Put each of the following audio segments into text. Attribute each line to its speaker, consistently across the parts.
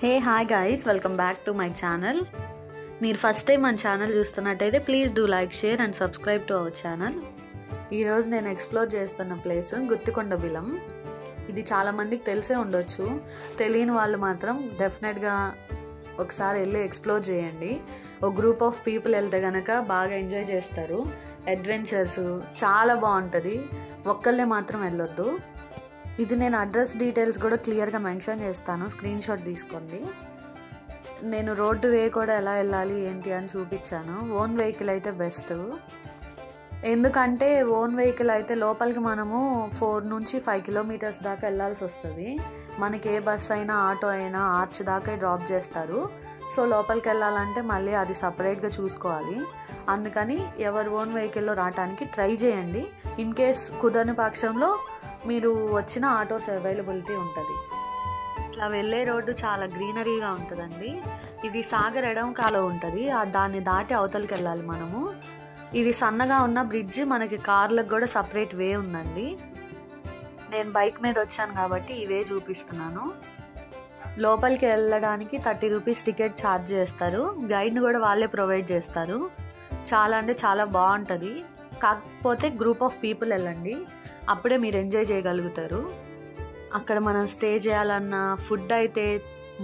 Speaker 1: Hey hi guys, welcome back to my channel. మీరు first time మన channel చూస్తున్నట్టయితే please do like, share and subscribe to our channel. ఈరోజు నేను explore చేస్తున్న place Guthikonda బిలం. ఇది చాలామందికి తెలిసే ఉండొచ్చు, తెలియని వాళ్ళు మాత్రం డెఫినెట్గా ఒకసారి వెళ్ళి ఎక్స్ప్లోర్ చేయండి. ఒక గ్రూప్ ఆఫ్ పీపుల్ వెళ్తే కనుక బాగా ఎంజాయ్ చేస్తారు. అడ్వెంచర్స్ చాలా బాగుంటుంది, ఒక్కళ్ళే మాత్రం వెళ్ళొద్దు. ఇది నేను అడ్రస్ డీటెయిల్స్ కూడా క్లియర్గా మెన్షన్ చేస్తాను, స్క్రీన్ షాట్ తీసుకోండి. నేను రోడ్డు వే కూడా ఎలా వెళ్ళాలి ఏంటి అని చూపించాను. ఓన్ వెహికల్ అయితే బెస్ట్, ఎందుకంటే ఓన్ వెహికల్ అయితే లోపలికి మనము 4 నుంచి 5 కిలోమీటర్స్ దాకా వెళ్ళాల్సి వస్తుంది. మనకి ఏ బస్ అయినా ఆటో అయినా ఆర్చ్ దాకా డ్రాప్ చేస్తారు. సో లోపలికి వెళ్ళాలంటే మళ్ళీ అది సపరేట్గా చూసుకోవాలి. అందుకని ఎవరు ఓన్ వెహికల్లో రావడానికి ట్రై చేయండి. ఇన్ కేస్ కుదరని పక్షంలో మీరు వచ్చిన ఆటోస్ అవైలబిలిటీ ఉంటుంది. ఇట్లా వెళ్ళే రోడ్డు చాలా గ్రీనరీగా ఉంటుందండి. ఇది సాగర్ ఎడం కాలువ ఉంటుంది, దాన్ని దాటి అవతలికి వెళ్ళాలి మనము. ఇది సన్నగా ఉన్న బ్రిడ్జ్, మనకి కార్లకు కూడా సపరేట్ వే ఉందండి. నేను బైక్ మీద వచ్చాను కాబట్టి ఈ వే చూపిస్తున్నాను. లోపలికి వెళ్ళడానికి 30 రూపీస్ టికెట్ ఛార్జ్ చేస్తారు. గైడ్ని కూడా వాళ్ళే ప్రొవైడ్ చేస్తారు. చాలా అంటే చాలా బాగుంటుంది. కాకపోతే గ్రూప్ ఆఫ్ పీపుల్ వెళ్ళండి, అప్పుడే మీరు ఎంజాయ్ చేయగలుగుతారు. అక్కడ మనం స్టే చేయాలన్న ఫుడ్ అయితే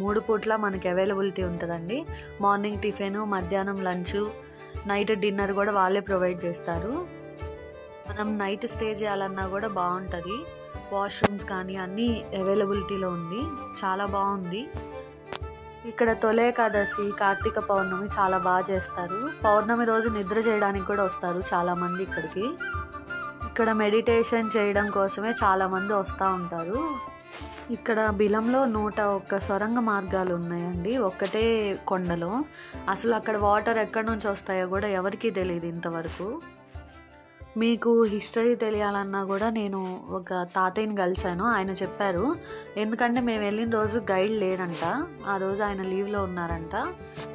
Speaker 1: 3 పూట్ల మనకి అవైలబిలిటీ ఉంటుందండి. మార్నింగ్ టిఫిన్, మధ్యాహ్నం లంచ్, నైట్ డిన్నర్ కూడా వాళ్ళే ప్రొవైడ్ చేస్తారు. మనం నైట్ స్టే చేయాలన్నా కూడా బాగుంటుంది. వాష్రూమ్స్ కానీ అన్నీ అవైలబిలిటీలో ఉంది, చాలా బాగుంది. ఇక్కడ తొలి ఏకాదశి, కార్తీక పౌర్ణమి చాలా బాగా చేస్తారు. పౌర్ణమి రోజు నిద్ర చేయడానికి కూడా వస్తారు చాలామంది ఇక్కడికి. ఇక్కడ మెడిటేషన్ చేయడం కోసమే చాలామంది వస్తూ ఉంటారు. ఇక్కడ బిలంలో 101 సొరంగ మార్గాలు ఉన్నాయండి, ఒక్కటే కొండలో. అసలు అక్కడ వాటర్ ఎక్కడి నుంచి వస్తాయో కూడా ఎవరికీ తెలియదు ఇంతవరకు. మీకు హిస్టరీ తెలియాలన్నా కూడా నేను ఒక తాతయ్యని కలిశాను, ఆయన చెప్పారు. ఎందుకంటే మేము వెళ్ళిన రోజు గైడ్ లేరంట, ఆ రోజు ఆయన లీవ్లో ఉన్నారంట.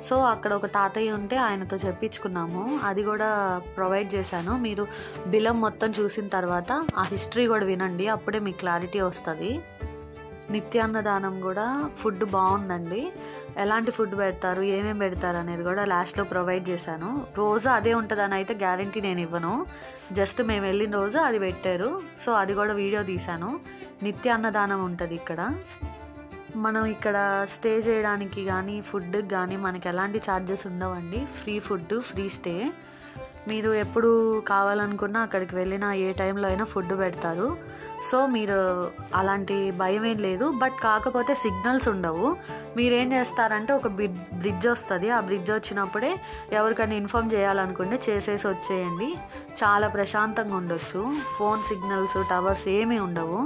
Speaker 1: సో అక్కడ ఒక తాతయ్య ఉంటే ఆయనతో చెప్పించుకున్నాము, అది కూడా ప్రొవైడ్ చేశాను. మీరు బిలం మొత్తం చూసిన తర్వాత ఆ హిస్టరీ కూడా వినండి, అప్పుడే మీకు క్లారిటీ వస్తుంది. నిత్యాన్నదానం కూడా ఫుడ్ బాగుందండి. ఎలాంటి ఫుడ్ పెడతారు, ఏమేమి పెడతారు అనేది కూడా లాస్ట్లో ప్రొవైడ్ చేశాను. రోజు అదే ఉంటుందని అయితే గ్యారంటీ నేను ఇవ్వను, జస్ట్ మేము వెళ్ళిన రోజు అది పెట్టారు. సో అది కూడా వీడియో తీశాను. నిత్య అన్నదానం ఉంటుంది ఇక్కడ. మనం ఇక్కడ స్టే చేయడానికి కానీ ఫుడ్కి కానీ మనకి ఎలాంటి ఛార్జెస్ ఉండవండి. Free food, free stay. మీరు ఎప్పుడు కావాలనుకున్నా అక్కడికి వెళ్ళినా ఏ టైంలో అయినా ఫుడ్ పెడతారు. సో మీరు అలాంటి భయం ఏం లేదు. బట్ కాకపోతే సిగ్నల్స్ ఉండవు. మీరేం చేస్తారంటే ఒక బ్రిడ్జ్ వస్తుంది, ఆ బ్రిడ్జ్ వచ్చినప్పుడే ఎవరికైనా ఇన్ఫామ్ చేయాలనుకుంటే చేసేసి వచ్చేయండి. చాలా ప్రశాంతంగా ఉండొచ్చు. ఫోన్ సిగ్నల్స్, టవర్స్ ఏమీ ఉండవు,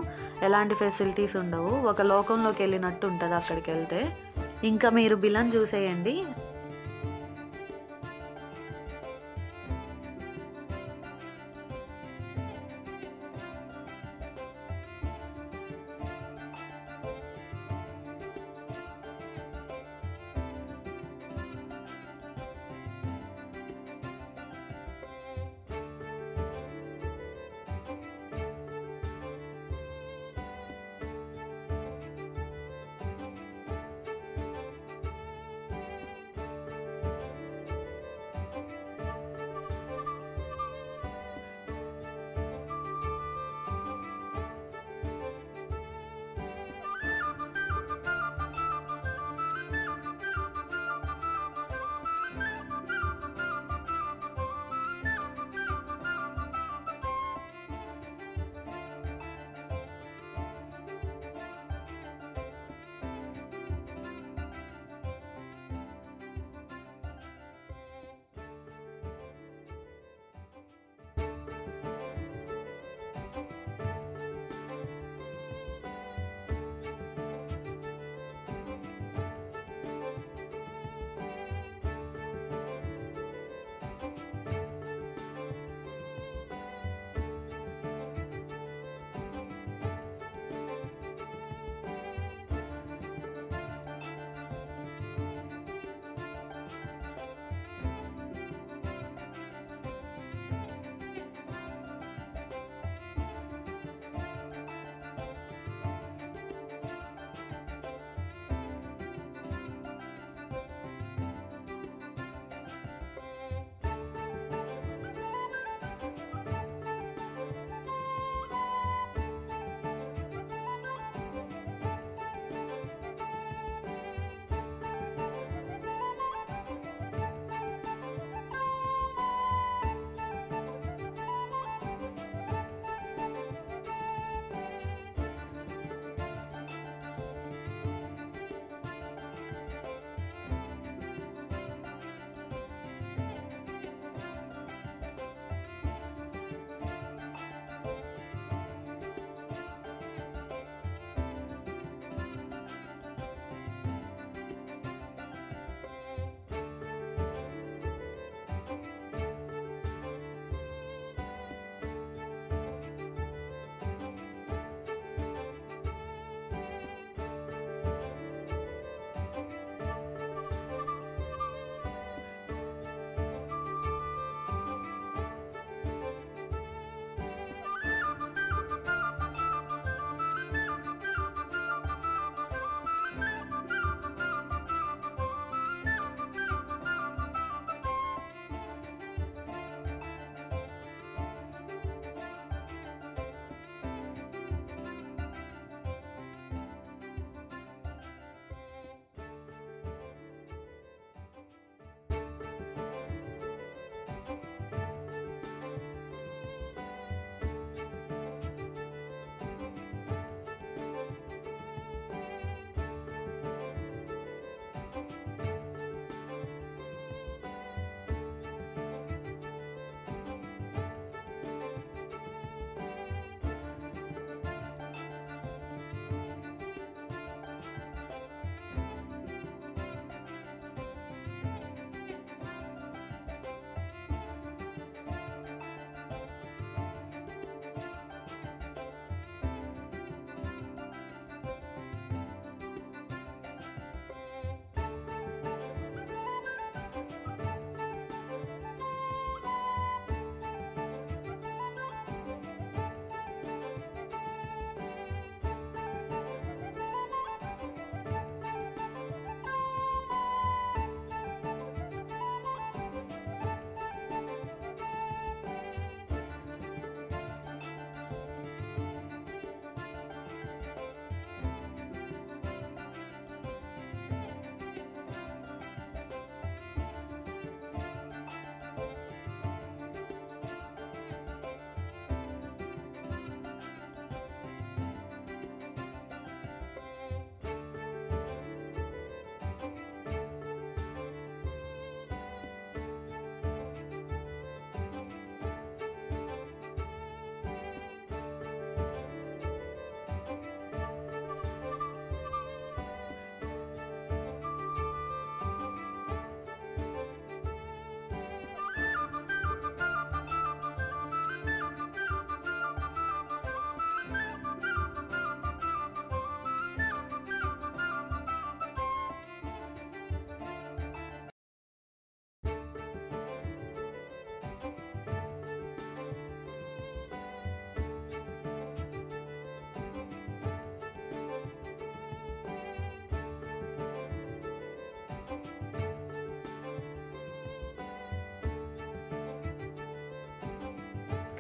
Speaker 1: ఎలాంటి ఫెసిలిటీస్ ఉండవు. ఒక లోకంలోకి వెళ్ళినట్టు ఉంటుంది అక్కడికి వెళ్తే. ఇంకా మీరు బిలం చూసేయండి.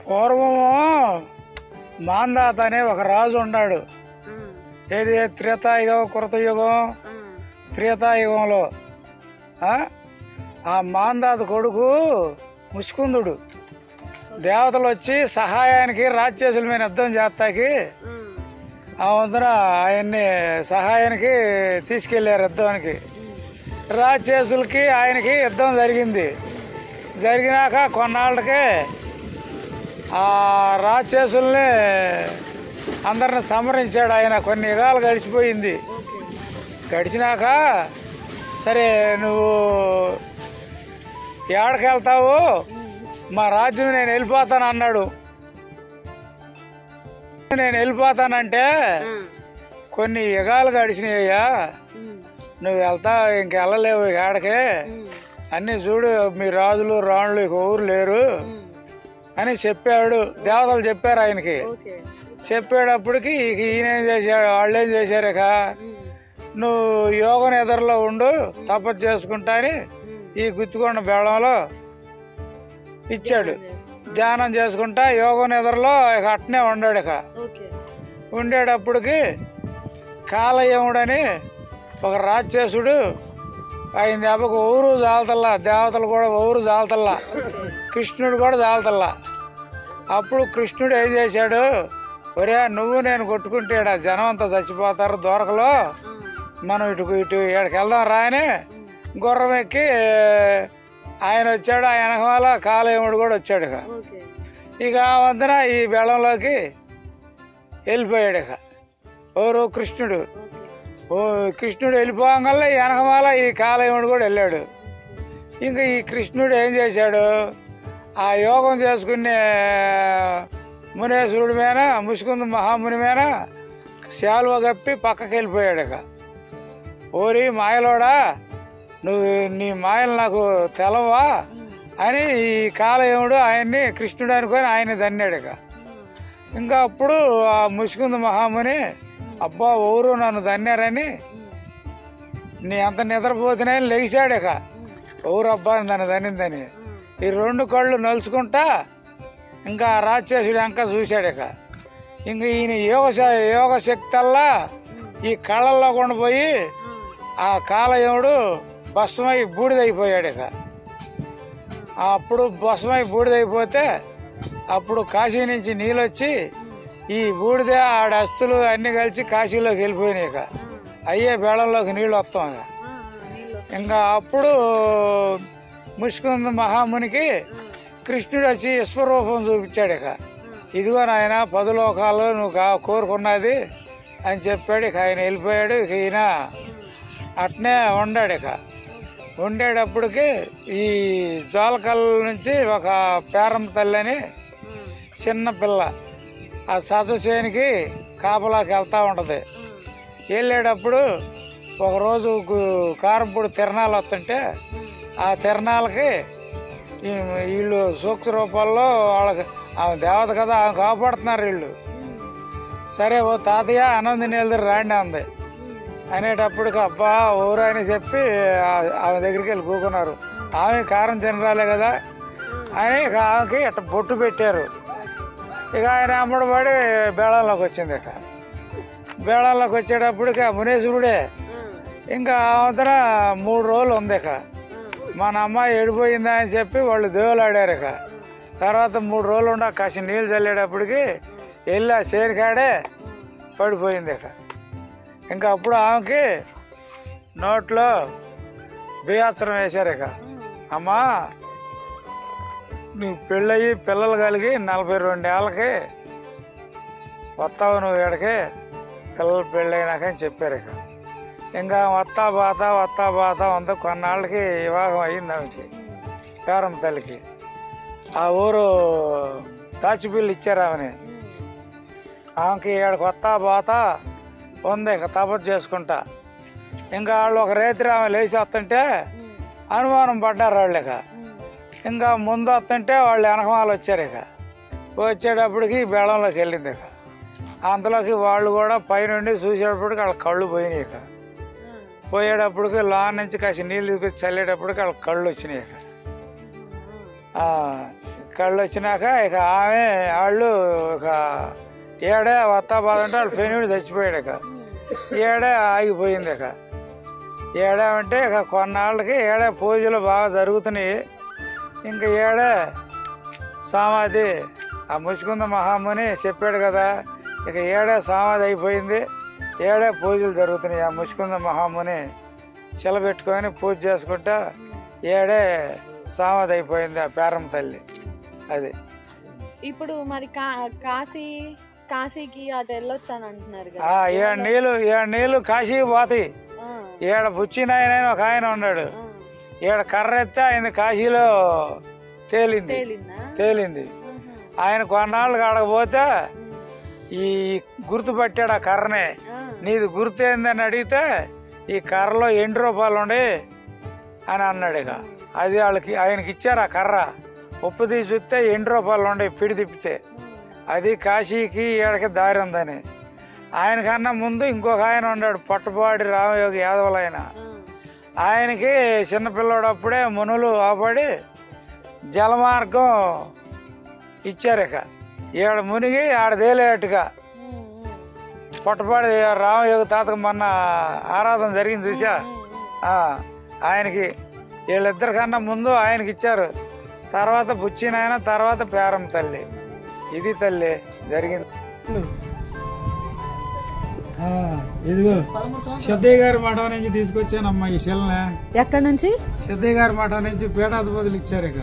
Speaker 2: పూర్వము మాందాత అనే ఒక రాజు ఉన్నాడు. ఏది త్రేతాయుగం కృతయుగం. త్రేతాయుగంలో ఆ మాందాత కొడుకు ముష్కుందుడు. దేవతలు వచ్చి సహాయానికి రాక్షసుల మీద యుద్ధం చేస్తాకి ఆ వంతున ఆయన్ని సహాయానికి తీసుకెళ్లారు. యుద్ధానికి రాక్షసులకి ఆయనకి యుద్ధం జరిగింది. జరిగినాక కొన్నాళ్ళకి ఆ రాక్షసుల్ని అందరిని సంహరించాడు ఆయన. కొన్ని యుగాలు గడిచిపోయింది. గడిచినాక సరే నువ్వు ఏడకి వెళ్తావు, మా రాజ్యం నేను వెళ్ళిపోతాను అన్నాడు. నేను వెళ్ళిపోతానంటే కొన్ని యుగాలు గడిచినాయ్యా, నువ్వు వెళ్తావు ఇంకెళ్ళలేవు ఏడకే, అన్నీ చూడు మీ రాజులు రాణులు ఇక ఊరు లేరు అని చెప్పాడు. దేవతలు చెప్పారు ఆయనకి. చెప్పేటప్పటికి ఇక ఈయనేం చేశాడు, వాళ్ళేం చేశారు, ఇక నువ్వు యోగ నిద్రలో ఉండు, తపస్సు చేసుకుంటా అని ఈ గుత్తికొండ బేళంలో ఇచ్చాడు. ధ్యానం చేసుకుంటా యోగ నిద్రలో ఇక అట్నే ఉండాడు. ఇక ఉండేటప్పటికి కాలయముడని ఒక రాక్షసుడు ఆయన దెబ్బకు ఊరు జాలతల్లా, దేవతలు కూడా ఊరు జాలతల్లా, కృష్ణుడు కూడా జాలతల్లా. అప్పుడు కృష్ణుడు ఏం చేశాడు, ఒరే నువ్వు నేను కొట్టుకుంటాడా జనం అంతా చచ్చిపోతారు దొరకలో, మనం ఇటు ఇక్కడికి వెళ్దాం రా అని గుర్రం ఎక్కి ఆయన వచ్చాడు. ఆయన వెనకాల కాలయముడు కూడా వచ్చాడు. ఇక వంతన ఈ బెళంలోకి వెళ్ళిపోయాడు. ఇక ఓరు కృష్ణుడు. కృష్ణుడు వెళ్ళిపోగానే వెనకమాల ఈ కాలయముడు కూడా వెళ్ళాడు. ఇంకా ఈ కృష్ణుడు ఏం చేశాడు, ఆ యోగం చేసుకునే మునేశ్వరుడి మీద ముసుకుంది మహాముని మీద శాలువ కప్పి పక్కకి వెళ్ళిపోయాడు. ఇక ఓరి మాయలోడా, నువ్వు నీ మాయలు నాకు తెలవా అని ఈ కాలయముడు ఆయన్ని కృష్ణుడు అనుకొని ఆయన దన్నాడు. ఇక ఇంకా అప్పుడు ఆ ముసుకుంది మహాముని, అబ్బా ఊరు నన్ను దన్నారని నీ అంత నిద్రపోతున్నా లెగిశాడు. ఇక ఊరు అబ్బా నన్ను దన్నిందని ఈ రెండు కళ్ళు నలుచుకుంటా ఇంకా రాక్షసుడు ఇంకా చూశాడు. ఇక ఇంక ఈయన యోగ శక్తి అల్లా ఈ కళ్ళల్లో కొండిపోయి ఆ కాలయముడు భస్మై బూడిదైపోయాడు. ఇక అప్పుడు భస్మై బూడిదైపోతే అప్పుడు కాశీ నుంచి నీళ్ళు వచ్చి ఈ బూడిద ఆడ అస్తులు అన్ని కలిసి కాశీలోకి వెళ్ళిపోయినాయి. ఇక అయ్యే బేళంలోకి నీళ్ళు వస్తాం. ఇంకా అప్పుడు ముష్కుంద మహామునికి కృష్ణుడు వచ్చి విశ్వరూపం చూపించాడు. ఇక ఇదిగో నాయన 10 లోకాలు నువ్వు కోరుకున్నది అని చెప్పాడు. ఇక ఆయన వెళ్ళిపోయాడు. ఇక ఈయన అట్నే ఉండాడు. ఇక ఉండేటప్పటికి ఈ జోలకల్ నుంచి ఒక పేరమ్మ తల్లి అని చిన్న పిల్ల ఆ సతసేనికి కాపలాకి వెళ్తూ ఉంటుంది. వెళ్ళేటప్పుడు ఒకరోజు కారంపూడి తిరణాలు వస్తుంటే ఆ తిరణాలకి వీళ్ళు సూక్ష్మ రూపాల్లో వాళ్ళకి ఆమె దేవత కదా, ఆమె కాపాడుతున్నారు వీళ్ళు. సరే ఓ తాతయ్య ఆనంది నీళ్ళ రాండి అంది. అనేటప్పటికి అబ్బా ఊరు అని చెప్పి ఆమె దగ్గరికి వెళ్ళి కూకున్నారు. ఆమె కారం తినరాలే కదా అని ఇక ఆమెకి ఇట్లా బొట్టు పెట్టారు. ఇక ఆయన అమ్మడబడి బేళంలోకి వచ్చింది. ఇక బేళంలోకి వచ్చేటప్పటికి ఆ మునేశ్వరుడే ఇంకా ఆమెతన 3 రోజులు ఉంది. ఇక మన అమ్మాయి ఎడిపోయిందా అని చెప్పి వాళ్ళు దేవులాడారు. ఇక తర్వాత 3 రోజులు ఉండ కాసి నీళ్ళు చల్లేటప్పటికి వెళ్ళి ఆ చేరికాడే పడిపోయింది. ఇక ఇంకా అప్పుడు ఆమెకి నోట్లో బియాత్రం వేశారు. ఇక అమ్మా నువ్వు పెళ్ళయి పిల్లలు కలిగి 42 ఏళ్ళకి వస్తావు నువ్వు ఇక్కడికి పిల్లలు పెళ్ళైనాక అని చెప్పారు. ఇక ఇంకా వత్తా బాత ఉంది. కొన్నాళ్ళకి వివాహం అయింది ఆమెకి, పేరమ్మ తల్లికి. ఆ ఊరు దాచిపిల్లు ఇచ్చారు ఆమెని. ఆమెకి ఇక్కడికి వత్తా బాత ఉంది. ఇక తపస్సు చేసుకుంటా ఇంకా వాళ్ళు ఒక రైతు ఆమె లేచి వస్తుంటే అనుమానం పడ్డారు వాళ్ళు. ఇక ఇంకా ముందు వస్తుంటే వాళ్ళు వెనకమాలు వచ్చారు. ఇక వచ్చేటప్పటికి బేళంలోకి వెళ్ళింది. ఇక అంతలోకి వాళ్ళు కూడా పైనుండి చూసేటప్పటికి వాళ్ళ కళ్ళు పోయినాయి. ఇక పోయేటప్పటికి లాన్ నుంచి కాసి నీళ్ళు చల్లేటప్పటికి వాళ్ళ కళ్ళు వచ్చినాయి. ఇక కళ్ళు వచ్చినాక ఇక ఆమె వాళ్ళు ఇక ఏడే వత్తా బాదంటే వాళ్ళు పెనుడు చచ్చిపోయాడు. ఇక ఏడే ఆగిపోయింది. ఇక ఏడామంటే ఇక కొన్నాళ్ళకి ఏడే పూజలు బాగా జరుగుతున్నాయి. ఇంకా ఏడే సమాధి ఆ ముచ్చుకుంద మహాముని చెప్పాడు కదా, ఇక ఏడే సమాధి అయిపోయింది. ఏడే పూజలు జరుగుతున్నాయి. ఆ ముచ్చుకుంద మహాముని చిలబెట్టుకొని పూజ చేసుకుంటా ఏడే సమాధి అయిపోయింది ఆ పేరమ్మ తల్లి. అది
Speaker 1: ఇప్పుడు మరి కాశీకి అటు వెళ్ళొచ్చాను అంటున్నారు కదా.
Speaker 2: 7 నీళ్ళు కాశీకి పోతాయి. ఈడ బుచ్చినాయన ఒక ఆయన ఉన్నాడు. ఈడ కర్ర ఎత్తే ఆయన కాశీలో తేలింది. ఆయన కొన్నాళ్ళు కాడకపోతే ఈ గుర్తు పట్టాడు ఆ కర్రనే. నీది గుర్తు ఏందని అడిగితే ఈ కర్రలో ₹8 ఉండే అని అన్నాడు. ఇక అది వాళ్ళకి ఆయనకి ఇచ్చారు ఆ కర్ర. ఉప్పు తీసి చూస్తే ₹8 ఉండే పిడి తిప్పితే. అది కాశీకి ఈడకి దారి ఉందని. ఆయనకన్నా ముందు ఇంకొక ఆయన ఉన్నాడు, పట్టుపాడి రామయోగి యాదవులు ఆయన. ఆయనకి చిన్నపిల్లడు అప్పుడే మునులు ఆపడి జలమార్గం ఇచ్చారు. ఇక ఈడ మునిగి ఆడ తేలేట్టుగా పట్టుపాడి రామయోగి తాతకు మొన్న ఆరాధన జరిగింది చూసా. ఆయనకి వీళ్ళిద్దరికన్నా ముందు ఆయనకి ఇచ్చారు. తర్వాత బుచ్చినాయన, తర్వాత పేరమ్మ తల్లి. ఇది తల్లి జరిగింది. ఇదిగో సిద్ధయ్య గారి మఠం నుంచి తీసుకొచ్చానమ్మా ఈ శిలని.
Speaker 1: ఎక్కడి నుంచి?
Speaker 2: సిద్ధయ్య గారి మఠం నుంచి పీఠాధిపతులు ఇచ్చారు. ఇక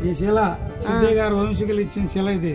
Speaker 2: ఈ శిల సిద్ధయ్య గారి వంశీకులు ఇచ్చిన శిల ఇది.